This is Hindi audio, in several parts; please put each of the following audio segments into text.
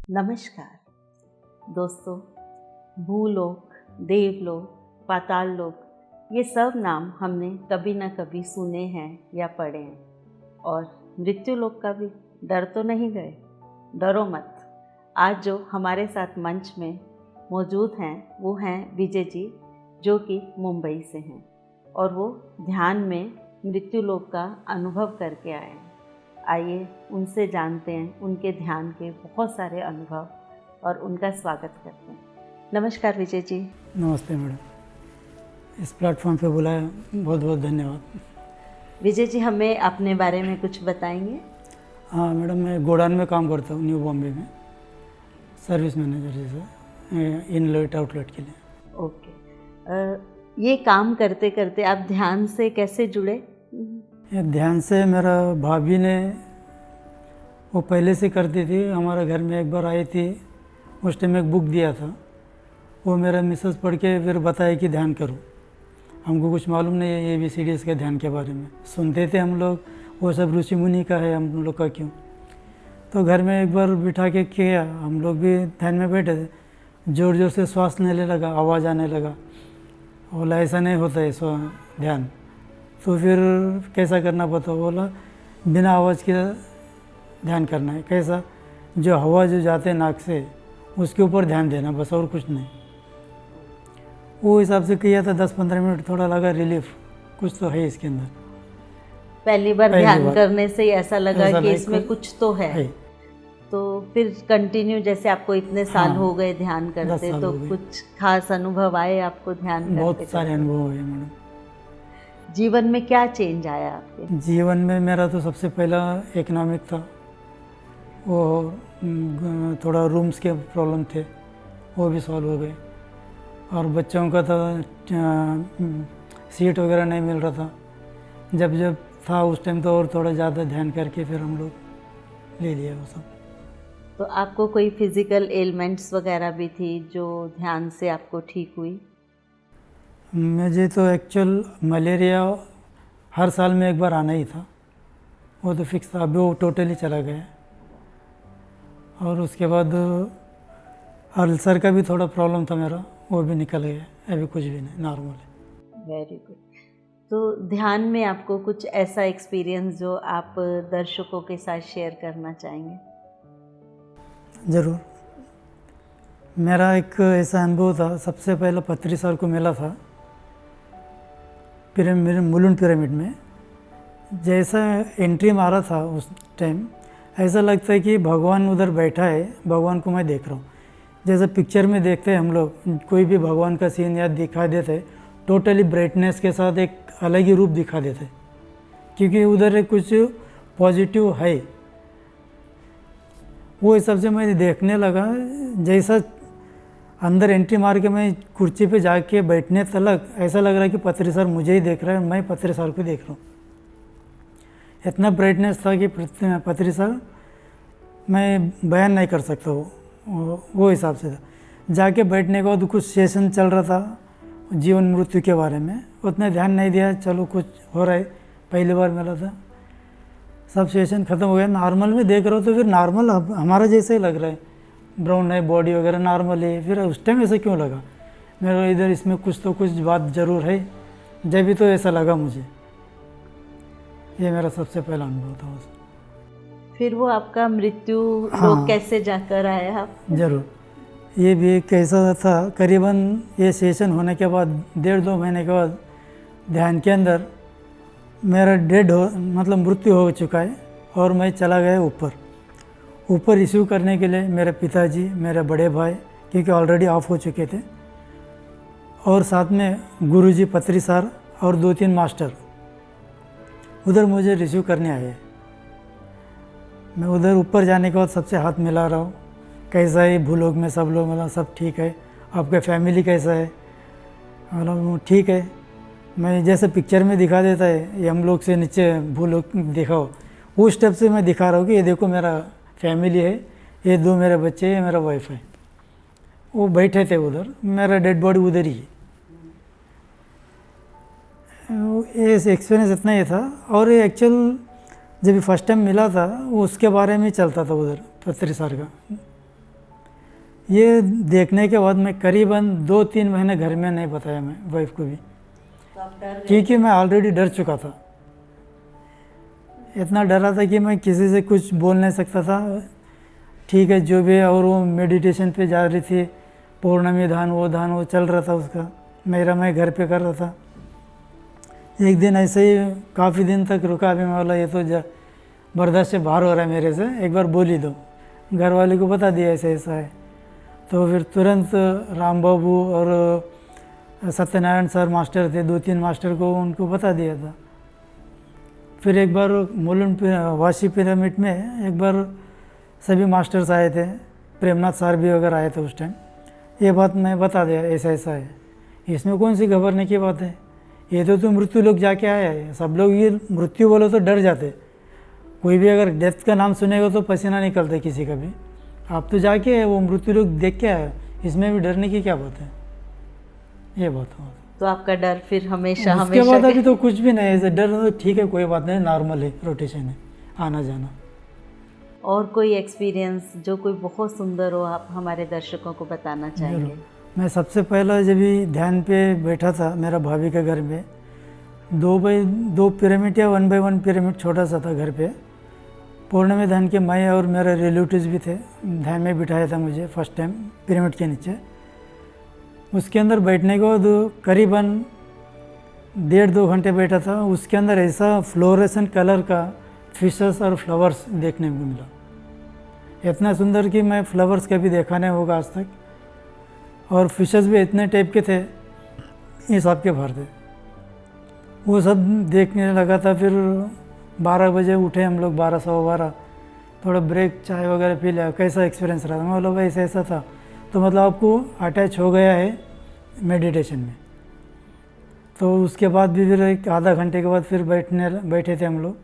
नमस्कार दोस्तों, भूलोक, देवलोक, पाताल लोक, ये सब नाम हमने कभी न कभी सुने हैं या पढ़े हैं। और मृत्यु लोक का भी डर तो नहीं गए? डरो मत। आज जो हमारे साथ मंच में मौजूद हैं वो हैं विजय जी, जो कि मुंबई से हैं और वो ध्यान में मृत्यु लोक का अनुभव करके आए हैं। आइए उनसे जानते हैं उनके ध्यान के बहुत सारे अनुभव और उनका स्वागत करते हैं। नमस्कार विजय जी। नमस्ते मैडम, इस प्लेटफॉर्म पे बुलाया बहुत बहुत धन्यवाद। विजय जी, हमें अपने बारे में कुछ बताएंगे? हाँ मैडम, मैं गोडान में काम करता हूँ, न्यू बॉम्बे में, सर्विस मैनेजर जैसे इनलेट आउटलेट के लिए। ओके। ये काम करते करते आप ध्यान से कैसे जुड़े? ये ध्यान से मेरा भाभी ने, वो पहले से करती थी, हमारे घर में एक बार आई थी, उस टाइम एक बुक दिया था, वो मेरा मिसेस पढ़ के फिर बताया कि ध्यान करो। हमको कुछ मालूम नहीं है ABCDs के ध्यान के बारे में, सुनते थे हम लोग, वो सब ऋषि मुनि का है, हम लोग का क्यों। तो घर में एक बार बिठा के किया, हम लोग भी ध्यान में बैठे थे, ज़ोर ज़ोर से श्वास लेने लगा, आवाज़ आने लगा, बोला ऐसा नहीं होता है ध्यान। तो फिर कैसा करना पता, बोला बिना आवाज़ के ध्यान करना है। कैसा? जो हवा जो जाते नाक से उसके ऊपर ध्यान देना, बस, और कुछ नहीं। वो हिसाब से किया था, 10-15 मिनट, थोड़ा लगा रिलीफ, कुछ तो है इसके अंदर। पहली बार ध्यान करने से ही ऐसा लगा कि इसमें कुछ तो है। तो फिर कंटिन्यू, जैसे आपको इतने साल हो गए ध्यान करते, तो कुछ खास अनुभव आए आपको ध्यान करते? बहुत सारे अनुभव हुए मैडम। जीवन में क्या चेंज आया आपके? जीवन में मेरा तो सबसे पहला इकोनॉमिक था, वो थोड़ा रूम्स के प्रॉब्लम थे, वो भी सॉल्व हो गए। और बच्चों का था, सीट वगैरह नहीं मिल रहा था, जब जब था उस टाइम तो और थोड़ा ज़्यादा ध्यान करके फिर हम लोग ले लिया वो सब। तो आपको कोई फिज़िकल एलिमेंट्स वगैरह भी थी जो ध्यान से आपको ठीक हुई? मुझे तो एक्चुअल मलेरिया हर साल में एक बार आना ही था, वो तो फिक्स था, अभी वो टोटली चला गया। और उसके बाद अल्सर का भी थोड़ा प्रॉब्लम था मेरा, वो भी निकल गया, अभी कुछ भी नहीं, नॉर्मल है। Very good. तो ध्यान में आपको कुछ ऐसा एक्सपीरियंस जो आप दर्शकों के साथ शेयर करना चाहेंगे? ज़रूर। मेरा एक ऐसा अनुभव था, सबसे पहले पत्री सर को मिला था पिरामिड, मुलुंड पिरामिड में। जैसा एंट्री मारा था उस टाइम, ऐसा लगता है कि भगवान उधर बैठा है, भगवान को मैं देख रहा हूँ। जैसे पिक्चर में देखते हैं हम लोग, कोई भी भगवान का सीन या दिखा देते, टोटली ब्राइटनेस के साथ एक अलग ही रूप दिखा देते, क्योंकि उधर कुछ पॉजिटिव है। वो हिसाब से मैं देखने लगा, जैसा अंदर एंट्री मार के मैं कुर्सी पे जाके बैठने तक ऐसा लग रहा है कि पत्री सर मुझे ही देख रहा है, मैं पत्री सर को देख रहा हूँ। इतना ब्राइटनेस था कि पत्री सर, मैं बयान नहीं कर सकता वो हिसाब से था। जाके बैठने के बाद कुछ सेशन चल रहा था जीवन मृत्यु के बारे में, उतना ध्यान नहीं दिया, चलो कुछ हो रहा है, पहली बार मिला था। सब सेशन ख़त्म हो गया, नॉर्मल में देख रहा हूँ तो फिर नॉर्मल हमारा जैसे ही लग रहा है, ब्राउन है, बॉडी वगैरह नॉर्मल है। फिर उस टाइम ऐसा क्यों लगा मेरा, इधर इसमें कुछ तो कुछ बात ज़रूर है, जब भी तो ऐसा लगा मुझे। ये मेरा सबसे पहला अनुभव था। फिर वो आपका मृत्यु लोक कैसे जाकर आया आप? ज़रूर। ये भी कैसा था, करीबन ये सेशन होने के बाद 1.5-2 महीने के बाद ध्यान के अंदर मेरा मतलब मृत्यु हो चुका है, और मैं चला गया ऊपर रिसीव करने के लिए मेरे पिताजी, मेरे बड़े भाई, क्योंकि ऑलरेडी ऑफ हो चुके थे, और साथ में गुरुजी पत्री सर और 2-3 मास्टर उधर मुझे रिसीव करने आए। मैं उधर ऊपर जाने के बाद सबसे हाथ मिला रहा हूँ, कैसा है भूलोक में सब लोग, मतलब सब ठीक है, आपका फैमिली कैसा है, मतलब ठीक है। मैं जैसे पिक्चर में दिखा देता है, ये हम लोग से नीचे भूलोक दिखाओ, उस स्टेप से मैं दिखा रहा हूँ कि ये देखो मेरा फैमिली है, ये 2 मेरे बच्चे, ये मेरा वाइफ है। वो बैठे थे उधर, मेरा डेड बॉडी उधर ही है। ये एक्सपीरियंस इतना ही था। और ये एक्चुअल जब फर्स्ट टाइम मिला था, वो उसके बारे में चलता था उधर पत्री सर का। ये देखने के बाद मैं करीबन 2-3 महीने घर में नहीं बताया मैं वाइफ को भी, तो आप डर गए? क्योंकि मैं ऑलरेडी डर चुका था। इतना डरा था कि मैं किसी से कुछ बोल नहीं सकता था। ठीक है जो भी है, और वो मेडिटेशन पे जा रही थी, पौर्णमी ध्यान वो चल रहा था उसका, मेरा मैं घर पे कर रहा था। एक दिन ऐसे ही काफ़ी दिन तक रुका, अभी मैं बोला ये तो बर्दाश्त से बाहर हो रहा है मेरे से, एक बार बोल ही दो। घर वाले को बता दिया ऐसा ऐसा है, तो फिर तुरंत राम बाबू और सत्यनारायण सर मास्टर थे, 2-3 मास्टर को उनको बता दिया था। फिर एक बार मुलुंड वाशी पिरामिड में एक बार सभी मास्टर्स आए थे, प्रेमनाथ सर भी वगैरह आए थे उस टाइम। ये बात मैं बता दिया ऐसा ऐसा है, इसमें कौन सी घबराने की बात है, ये तो मृत्यु लोग जाके आया है। सब लोग ये मृत्यु बोलो तो डर जाते, कोई भी अगर डेथ का नाम सुनेगा तो पसीना निकलता है किसी का भी। आप तो जाके वो मृत्यु लोग देख के आए, इसमें भी डरने की क्या बात है, ये बात हो। तो आपका डर फिर हमेशा उसके हमेशा बाद अभी तो कुछ भी नहीं है, डर तो ठीक है, कोई बात नहीं, नॉर्मल है, रोटेशन है, आना जाना। और कोई एक्सपीरियंस जो कोई बहुत सुंदर हो, आप हमारे दर्शकों को बताना चाहेंगे? मैं सबसे पहला जब भी ध्यान पे बैठा था मेरा भाभी के घर में, 2x2 पिरामिड या 1x1 पिरामिड छोटा सा था घर पे। पौर्णमी ध्यान के मैं और मेरे रिलेटिव्स भी थे, ध्यान में बिठाया था मुझे फर्स्ट टाइम पिरामिड के नीचे। उसके अंदर बैठने के बाद करीबन 1.5-2 घंटे बैठा था। उसके अंदर ऐसा फ्लोरेसेंट कलर का फिशेस और फ्लावर्स देखने को मिला, इतना सुंदर कि मैं फ्लावर्स कभी देखा नहीं होगा आज तक। और फिशेस भी इतने टाइप के थे, हिसाब के भर थे, वो सब देखने लगा था। फिर 12 बजे उठे हम लोग, 12-12:15, थोड़ा ब्रेक चाय वगैरह पी लिया। कैसा एक्सपीरियंस रहा? मैं बोला भाई ऐसा ऐसा था, तो मतलब आपको अटैच हो गया है मेडिटेशन में। तो उसके बाद भी फिर एक आधा घंटे के बाद फिर बैठे थे हम लोग,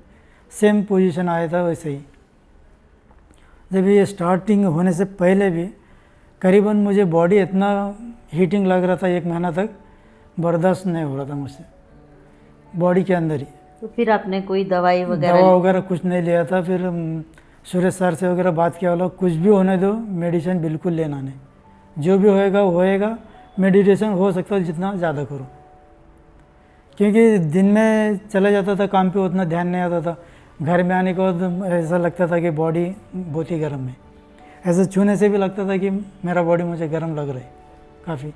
सेम पोजीशन आया था वैसे ही। जब ये स्टार्टिंग होने से पहले भी करीबन मुझे बॉडी इतना हीटिंग लग रहा था, 1 महीना तक बर्दाश्त नहीं हो रहा था मुझसे बॉडी के अंदर ही। तो फिर आपने कोई दवा दवा वगैरह कुछ नहीं लिया था। फिर सुरेश सर से वगैरह बात किया, बोला कुछ भी होने दो, मेडिसिन बिल्कुल लेना नहीं, जो भी होएगा वो होएगा, मेडिटेशन हो सकता है जितना ज़्यादा करो। क्योंकि दिन में चला जाता था काम पे, उतना ध्यान नहीं आता था। घर में आने के बाद ऐसा लगता था कि बॉडी बहुत ही गर्म है, ऐसा छूने से भी लगता था कि मेरा बॉडी मुझे गर्म लग रहा है काफ़ी।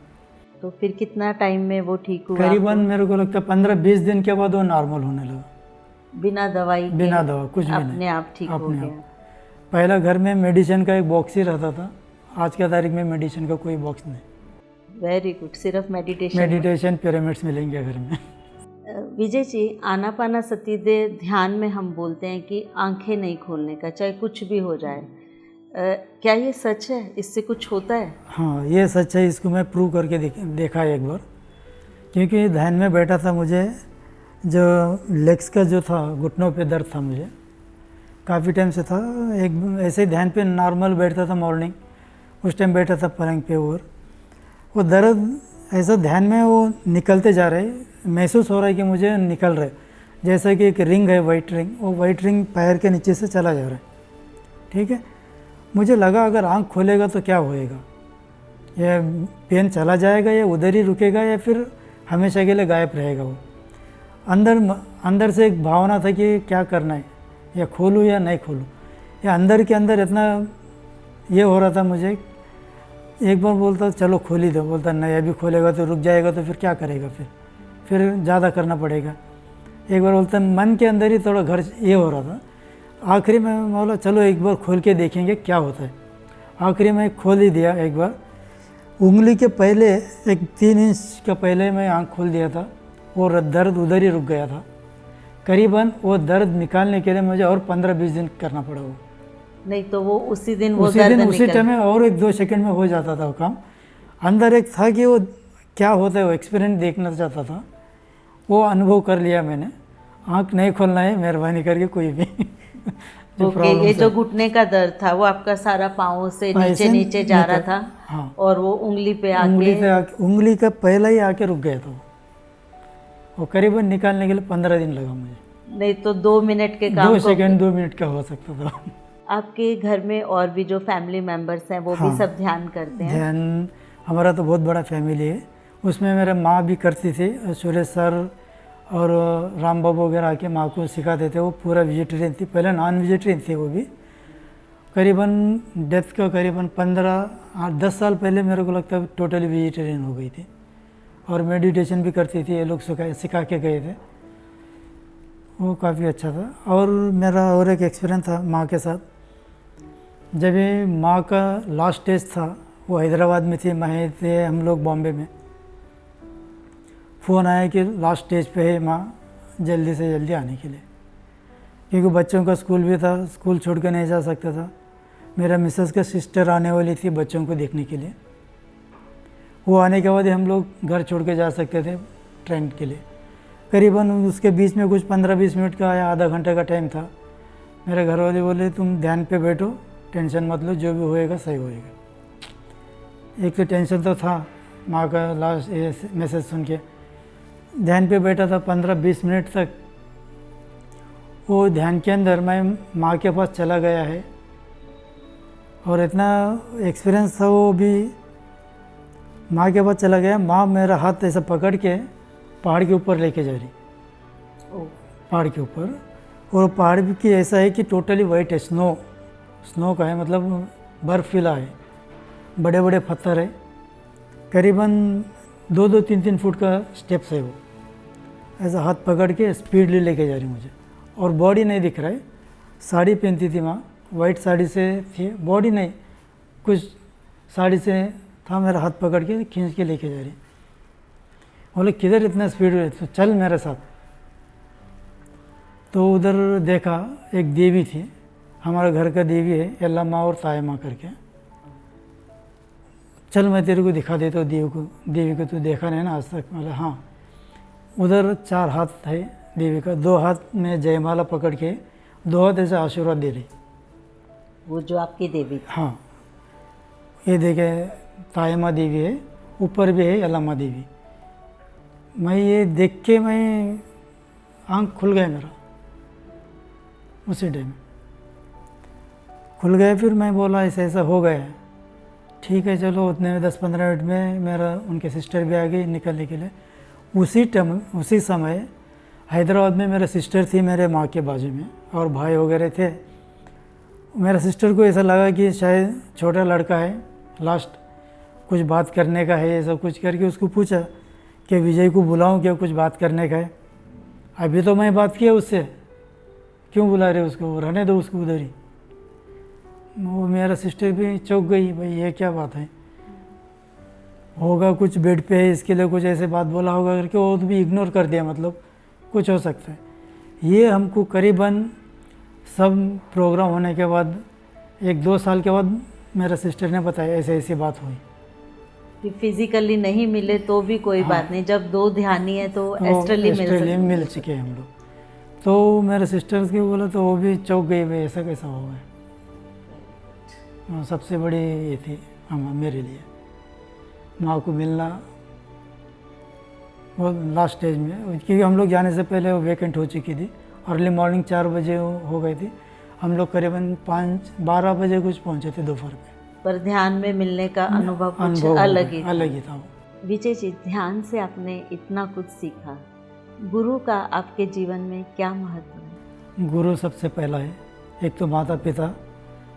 तो फिर कितना टाइम में वो ठीक हुआ? करीबन मेरे को लगता है 15-20 दिन के बाद वो नॉर्मल होने लगा, बिना दवाई के? बिना दवा कुछ भी नहीं, अपने आप ठीक हो गया। पहला घर में मेडिसिन का एक बॉक्स ही रहता था, आज के तारीख में मेडिसिन का कोई बॉक्स नहीं। वेरी गुड, सिर्फ मेडिटेशन पिरामिड्स मिलेंगे घर में। विजय जी, आनापानासती ध्यान में हम बोलते हैं कि आंखें नहीं खोलने का, चाहे कुछ भी हो जाए। क्या ये सच है? इससे कुछ होता है? हाँ ये सच है, इसको मैं प्रूव करके देखा एक बार। क्योंकि ध्यान में बैठा था, मुझे जो लेग्स का जो था, घुटनों पे दर्द था मुझे काफ़ी टाइम से था। एक ऐसे ही ध्यान पे नॉर्मल बैठता था, मॉर्निंग उस टाइम बैठा था पलंग पे, और वो दर्द ऐसा ध्यान में वो निकलते जा रहे, महसूस हो रहा है कि मुझे निकल रहे, जैसा कि एक रिंग है वाइट रिंग, वो वाइट रिंग पैर के नीचे से चला जा रहा है। ठीक है, मुझे लगा अगर आंख खोलेगा तो क्या होएगा, या पेन चला जाएगा या उधर ही रुकेगा या फिर हमेशा के लिए गायब रहेगा। वो अंदर से एक भावना था कि क्या करना है, या खोलूँ या नहीं खोलूँ, या अंदर के अंदर इतना ये हो रहा था मुझे। एक बार बोलता चलो खोल ही दो, बोलता नहीं अभी खोलेगा तो रुक जाएगा, तो फिर क्या करेगा, फिर ज़्यादा करना पड़ेगा। एक बार बोलता मन के अंदर ही थोड़ा घर ये हो रहा था। आखिरी में बोला चलो एक बार खोल के देखेंगे क्या होता है। आखिरी में खोल ही दिया एक बार, उंगली के पहले एक 3 इंच का पहले मैं आँख खोल दिया था, और दर्द उधर ही रुक गया था। करीबन वो दर्द निकालने के लिए मुझे और 15-20 दिन करना पड़ा। वो नहीं तो वो उसी दिन उसी टाइम में और 1-2 सेकंड में हो जाता था वो काम। अंदर एक था कि वो क्या होता है, वो एक्सपीरियंस देखना चाहता था, वो अनुभव कर लिया मैंने। आँख नहीं खोलना है मेहरबानी करके कोई भी। ये जो घुटने का दर्द था वो आपका सारा पाँव से नीचे जा रहा था। हाँ, और वो उंगली पे उंगली का पहला ही आके रुक गया था वो करीबन निकालने के लिए 15 दिन लगा मुझे। नहीं तो 2 मिनट के काम 2 सेकंड 2 मिनट का हो सकता था। आपके घर में और भी जो फैमिली मेंबर्स हैं वो भी हाँ। सब ध्यान करते हैं? ध्यान हमारा तो बहुत बड़ा फैमिली है, उसमें मेरे माँ भी करती थी, सुरेश सर और राम बाबू वगैरह आके माँ को सिखाते थे। वो पूरा वेजिटेरियन थी, पहले नॉन वेजिटेरियन थे वो भी। करीबन डेथ का करीबन 10 साल पहले मेरे को लगता है टोटली वेजिटेरियन हो गई थी, और मेडिटेशन भी करती थी, ये लोग सिखा के गए थे। वो काफ़ी अच्छा था। और मेरा और एक एक्सपीरियंस था माँ के साथ, जब ये माँ का लास्ट स्टेज था, वो हैदराबाद में थी, मैं थे हम लोग बॉम्बे में। फ़ोन आया कि लास्ट स्टेज पे है माँ, जल्दी से जल्दी आने के लिए, क्योंकि बच्चों का स्कूल भी था, स्कूल छोड़ कर नहीं जा सकता था। मेरा मिसेस का सिस्टर आने वाली थी बच्चों को देखने के लिए, वो आने के बाद ही हम लोग घर छोड़ के जा सकते थे ट्रेन के लिए। करीबन उसके बीच में कुछ 15-20 मिनट का या आधा घंटे का टाइम था। मेरे घर वाले बोले तुम ध्यान पे बैठो, टेंशन मत लो, जो भी होएगा सही होएगा। एक तो टेंशन तो था माँ का लास्ट ये मैसेज सुन के। ध्यान पे बैठा था 15-20 मिनट तक। वो ध्यान के अंदर मैं माँ के पास चला गया है, और इतना एक्सपीरियंस था वो भी। माँ के पास चला गया, माँ मेरा हाथ ऐसा पकड़ के पहाड़ के ऊपर लेके जा रही, पहाड़ के ऊपर। और पहाड़ भी की ऐसा है कि टोटली वाइट है, स्नो का है, मतलब बर्फीला है, बड़े बड़े पत्थर है, करीबन 2-2, 3-3 फुट का स्टेप्स है। वो ऐसा हाथ पकड़ के स्पीडली लेके जा रही मुझे, और बॉडी नहीं दिख रहा है। साड़ी पहनती थी माँ, वाइट साड़ी से थी, बॉडी नहीं, कुछ साड़ी से था। मेरा हाथ पकड़ के खींच के लेके जा रही। बोले किधर इतना स्पीड है, तो चल मेरे साथ। तो उधर देखा एक देवी थी, हमारे घर का देवी है, यल्ला माँ और ताया माँ करके। चल मैं तेरे को दिखा देता हूँ देवी को तू देखा नहीं ना आज तक। बोले हाँ। उधर 4 हाथ है देवी का, 2 हाथ में जयमाला पकड़ के, 2 हाथ ऐसे आशीर्वाद दे रही। वो जो आपकी देवी थी? हाँ, ये देखे ताया माँ देवी है, ऊपर भी है यल्ला माँ देवी। मैं ये देख के मैं आँख खुल गया मेरा, उसी टाइम खुल गया। फिर मैं बोला ऐसा ऐसा हो गया है, ठीक है चलो। उतने में 10-15 मिनट में मेरा उनके सिस्टर भी आ गई निकलने के लिए। उसी समय हैदराबाद में मेरा सिस्टर थी मेरे माँ के बाजू में, और भाई वगैरह थे। मेरा सिस्टर को ऐसा लगा कि शायद छोटा लड़का है, लास्ट कुछ बात करने का है, ये सब कुछ करके उसको पूछा कि विजय को बुलाऊं क्या, कुछ बात करने का है। अभी तो मैं बात किया उससे, क्यों बुला रहे उसको, रहने दो उसको उधर ही। वो मेरा सिस्टर भी चौंक गई, भाई ये क्या बात है, होगा कुछ बेड पे है इसके लिए कुछ ऐसे बात बोला होगा करके, वो तो भी इग्नोर कर दिया, मतलब कुछ हो सकता है। ये हमको करीबन सब प्रोग्राम होने के बाद 1-2 साल के बाद मेरा सिस्टर ने बताया ऐसे ऐसी बात हुई। कि फिजिकली नहीं मिले तो भी कोई बात नहीं, जब 2 ध्यानी है तो एस्ट्रली मिल चुके हैं हम लोग। तो मेरे सिस्टर के बोला तो वो भी चौंक गई, भाई ऐसा कैसा हो गया। सबसे बड़ी ये थी मेरे लिए, माँ को मिलना वो लास्ट स्टेज में, क्योंकि हम लोग जाने से पहले वो वेकेंट हो चुकी थी। अर्ली मॉर्निंग 4 बजे हो गई थी, हम लोग करीबन 12 बजे कुछ पहुँचे थे दोपहर में। पर ध्यान में मिलने का अनुभव कुछ अलग ही था। विजय जी, ध्यान से आपने इतना कुछ सीखा, गुरु का आपके जीवन में क्या महत्व है? गुरु सबसे पहला है, एक तो माता पिता,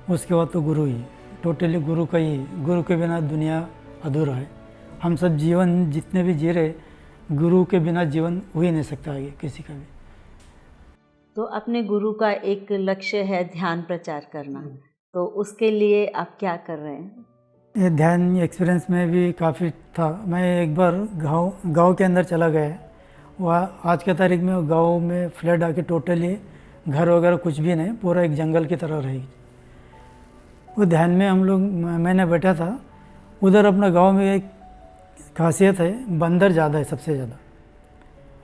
उसके बाद तो गुरु ही, टोटली गुरु का ही। गुरु के बिना दुनिया अधूरा है। हम सब जीवन जितने भी जी रहे, गुरु के बिना जीवन हो ही नहीं सकता आगे किसी का भी। तो अपने गुरु का एक लक्ष्य है ध्यान प्रचार करना, तो उसके लिए आप क्या कर रहे हैं? ये ध्यान एक्सपीरियंस में भी काफ़ी था। मैं एक बार गांव के अंदर चला गया, वहाँ आज के तारीख में गांव में फ्लड आके टोटली घर वगैरह कुछ भी नहीं, पूरा एक जंगल की तरह रहेगी। वो ध्यान में मैंने बैठा था। उधर अपना गांव में एक खासियत है, बंदर ज़्यादा है, सबसे ज़्यादा।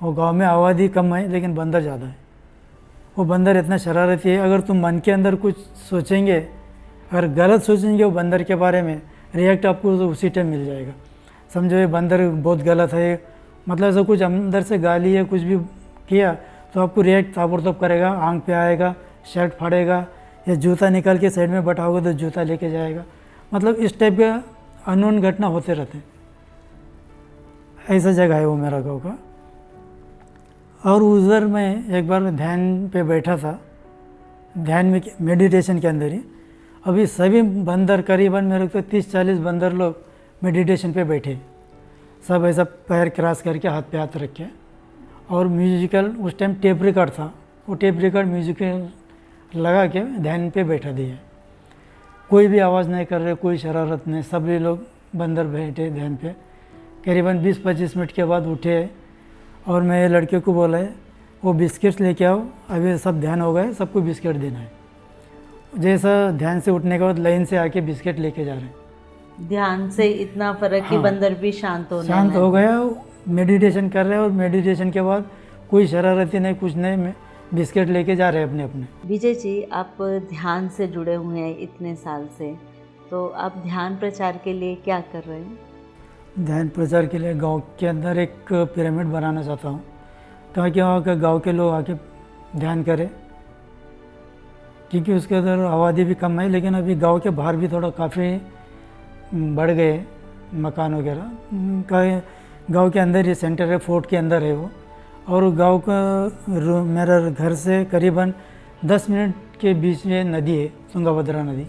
वो गांव में आबादी कम है लेकिन बंदर ज़्यादा है। वो बंदर इतना शरारती है, अगर तुम मन के अंदर कुछ सोचेंगे, अगर गलत सोचेंगे वो बंदर के बारे में, रिएक्ट आपको तो उसी टाइम मिल जाएगा। समझो ये बंदर बहुत गलत है, मतलब ऐसा कुछ अंदर से गाली या कुछ भी किया तो आपको रिएक्ट ताबड़तोड़ करेगा, आंख पे आएगा, शर्ट फाड़ेगा, या जूता निकाल के साइड में बैठाओगे तो जूता लेके जाएगा। मतलब इस टाइप का अननोन घटना होते रहते हैं। ऐसा जगह है वो मेरा गाँव का। और उधर मैं एक बार ध्यान पे बैठा था, ध्यान में मेडिटेशन के अंदर ही। अभी सभी बंदर करीबन मेरे को 30-40 बंदर लोग मेडिटेशन पे बैठे, सब ऐसा पैर क्रॉस करके हाथ पे हाथ रखे, और म्यूजिकल उस टाइम टेप रिकॉर्ड था, वो टेप रिकॉर्ड म्यूजिकल लगा के ध्यान पे बैठा दिया। कोई भी आवाज़ नहीं कर रहे, कोई शरारत नहीं, सभी लोग बंदर बैठे ध्यान पे। करीबन 20-25 मिनट के बाद उठे और मैं लड़के को बोला है वो बिस्किट्स लेके आओ, अभी सब ध्यान हो गए, सबको बिस्किट देना है। जैसा ध्यान से उठने के बाद लाइन से आके बिस्किट लेके जा रहे हैं। ध्यान से इतना फर्क कि हाँ, बंदर भी शांत हो गया, मेडिटेशन कर रहे हैं। और मेडिटेशन के बाद कोई शरारती नहीं, कुछ नहीं, बिस्किट लेके जा रहे हैं अपने अपने। विजय जी, आप ध्यान से जुड़े हुए हैं इतने साल से, तो आप ध्यान प्रचार के लिए क्या कर रहे हैं? ध्यान प्रचार के लिए गांव के अंदर एक पिरामिड बनाना चाहता हूँ, ताकि वहाँ के गांव के लोग आके ध्यान करें, क्योंकि उसके अंदर आबादी भी कम है। लेकिन अभी गांव के बाहर भी थोड़ा काफ़ी बढ़ गए मकान वगैरह का। गांव के अंदर ही सेंटर है, फोर्ट के अंदर है वो। और गांव का मेरा घर से करीबन 10 मिनट के बीच में नदी है, तुंगभद्रा नदी।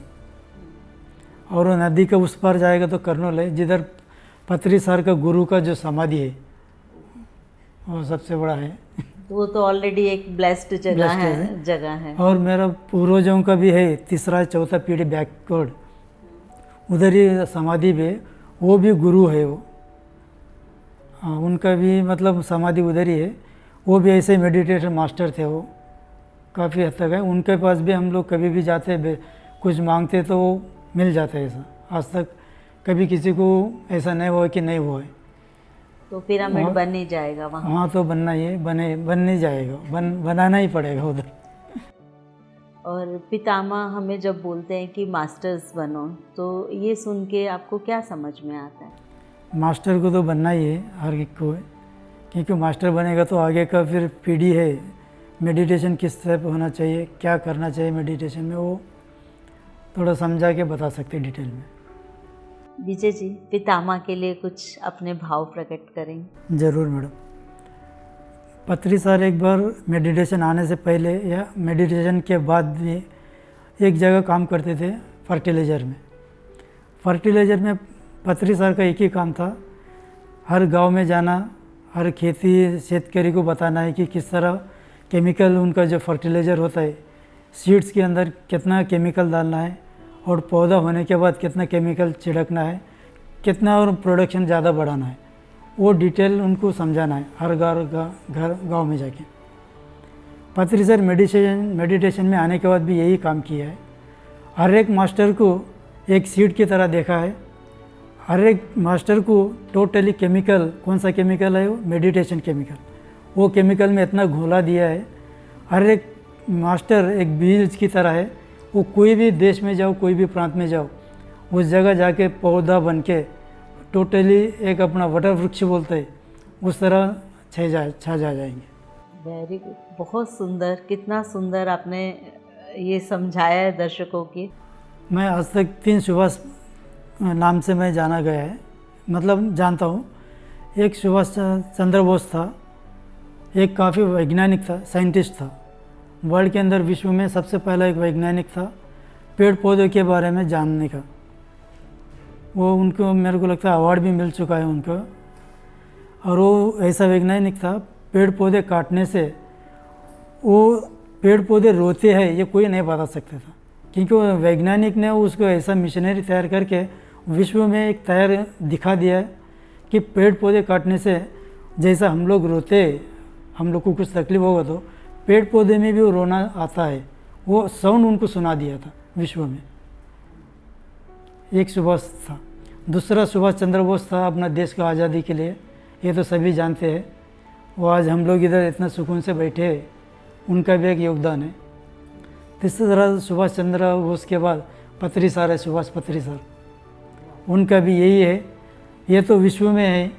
और वो नदी के उस पार जाएगा तो कर्नूल है, जिधर पत्री सर का गुरु का जो समाधि है वो सबसे बड़ा है। वो तो ऑलरेडी एक ब्लेस्ड जगह है। और मेरा पूर्वजों का भी है, 3-4 पीढ़ी बैकवर्ड, उधर ही समाधि भी, वो भी गुरु है वो। हाँ, उनका भी मतलब समाधि उधर ही है। वो भी ऐसे मेडिटेशन मास्टर थे, वो काफ़ी हद तक है। उनके पास भी हम लोग कभी भी जाते, कुछ मांगते तो वो मिल जाता है। ऐसा आज तक कभी किसी को ऐसा नहीं हुआ कि नहीं हुआ है। तो पिरामिड बन ही जाएगा वहाँ? हाँ, तो बनना ही है, बन नहीं जाएगा, बनाना ही पड़ेगा उधर। और पितामह हमें जब बोलते हैं कि मास्टर्स बनो, तो ये सुन के आपको क्या समझ में आता है? मास्टर को तो बनना ही है हर एक को, क्योंकि मास्टर बनेगा तो आगे का फिर पीढ़ी है, मेडिटेशन किस तरह पे होना चाहिए, क्या करना चाहिए मेडिटेशन में, वो थोड़ा समझा के बता सकते डिटेल में। विजय जी, पितामह के लिए कुछ अपने भाव प्रकट करेंगे? ज़रूर मैडम। पत्री सर एक बार मेडिटेशन आने से पहले या मेडिटेशन के बाद भी एक जगह काम करते थे, फर्टिलाइज़र में। फर्टिलाइज़र में पत्री सर का एक ही काम था, हर गांव में जाना, हर खेती शेतकारी को बताना है कि किस तरह केमिकल, उनका जो फर्टिलाइज़र होता है, सीड्स के अंदर कितना केमिकल डालना है, और पौधा होने के बाद कितना केमिकल छिड़कना है, कितना और प्रोडक्शन ज़्यादा बढ़ाना है, वो डिटेल उनको समझाना है हर गांव में जाके। पत्री सर मेडिटेशन में आने के बाद भी यही काम किया है। हर एक मास्टर को एक सीड की तरह देखा है। हर एक मास्टर को टोटली केमिकल, कौन सा केमिकल है वो, मेडिटेशन केमिकल, वो केमिकल में इतना घोला दिया है। हर एक मास्टर एक बीज की तरह है, वो कोई भी देश में जाओ, कोई भी प्रांत में जाओ, उस जगह जाके पौधा बन के टोटली एक अपना वट वृक्ष बोलते हैं, उस तरह छा जाएंगे। वेरी गुड, बहुत सुंदर, कितना सुंदर आपने ये समझाया है दर्शकों की। मैं आज तक 3 सुभाष नाम से मैं जाना गया है, मतलब जानता हूँ। एक सुभाष चंद्र बोस था, एक काफ़ी वैज्ञानिक था, साइंटिस्ट था, वर्ल्ड के अंदर विश्व में सबसे पहला एक वैज्ञानिक था पेड़ पौधों के बारे में जानने का। वो उनको मेरे को लगता है अवार्ड भी मिल चुका है उनको। और वो ऐसा वैज्ञानिक था, पेड़ पौधे काटने से वो पेड़ पौधे रोते हैं ये कोई नहीं बता सकता था, क्योंकि वो वैज्ञानिक ने उसको ऐसा मिशनरी तैयार करके विश्व में एक तैयार दिखा दिया है कि पेड़ पौधे काटने से जैसा हम लोग रोते, हम लोग को कुछ तकलीफ होगा तो पेड़ पौधे में भी वो रोना आता है, वो साउंड उनको सुना दिया था विश्व में। एक सुभाष था। दूसरा सुभाष चंद्र बोस था अपना देश का आज़ादी के लिए, ये तो सभी जानते हैं। वो आज हम लोग इधर इतना सुकून से बैठे हैं, उनका भी एक योगदान है। तीसरा सुभाष चंद्र बोस के बाद पत्री सर है, सुभाष पत्री सर, उनका भी यही है। ये तो विश्व में है,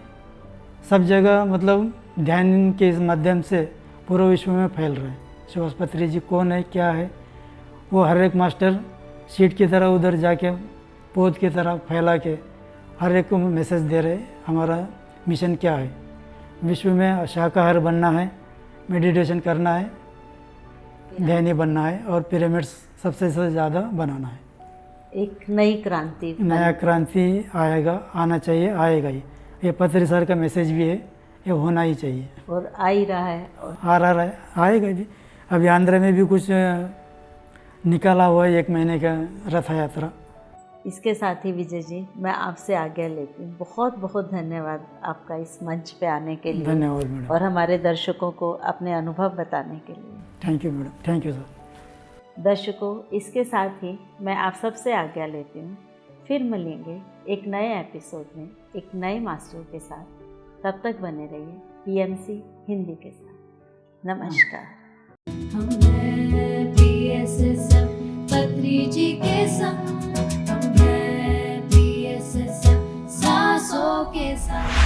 सब जगह मतलब ध्यान के इस माध्यम से पूरे विश्व में फैल रहा है। सुभाष पत्री जी कौन है, क्या है, वो हर एक मास्टर शीट की तरह उधर जाके पौध की तरह फैला के हर एक को मैसेज दे रहे हमारा मिशन क्या है। विश्व में शाकाहार बनना है, मेडिटेशन करना है, ध्यानी बनना है और पिरामिड्स सबसे ज़्यादा बनाना है। एक नई क्रांति, नया क्रांति आएगा, आना चाहिए, आएगा ही। ये पत्री सर का मैसेज भी है, ये होना ही चाहिए और आ ही रहा है और आ रहा है, आएगा भी। अभी आंध्र में भी कुछ निकाला हुआ है 1 महीने का रथ यात्रा। इसके साथ ही विजय जी मैं आपसे आज्ञा लेती हूँ। बहुत बहुत धन्यवाद आपका इस मंच पे आने के लिए। धन्यवाद मैडम। और हमारे दर्शकों को अपने अनुभव बताने के लिए। Thank you madam, thank you sir. दर्शकों, इसके साथ ही मैं आप सबसे आज्ञा लेती हूँ। फिर मिलेंगे एक नए एपिसोड में एक नए मास्टर के साथ। तब तक बने रहिए PMC हिंदी के साथ। नमस्कार। हम हैं PSSM पत्री जी के संग, हम हैं PSSM सांसों के संग।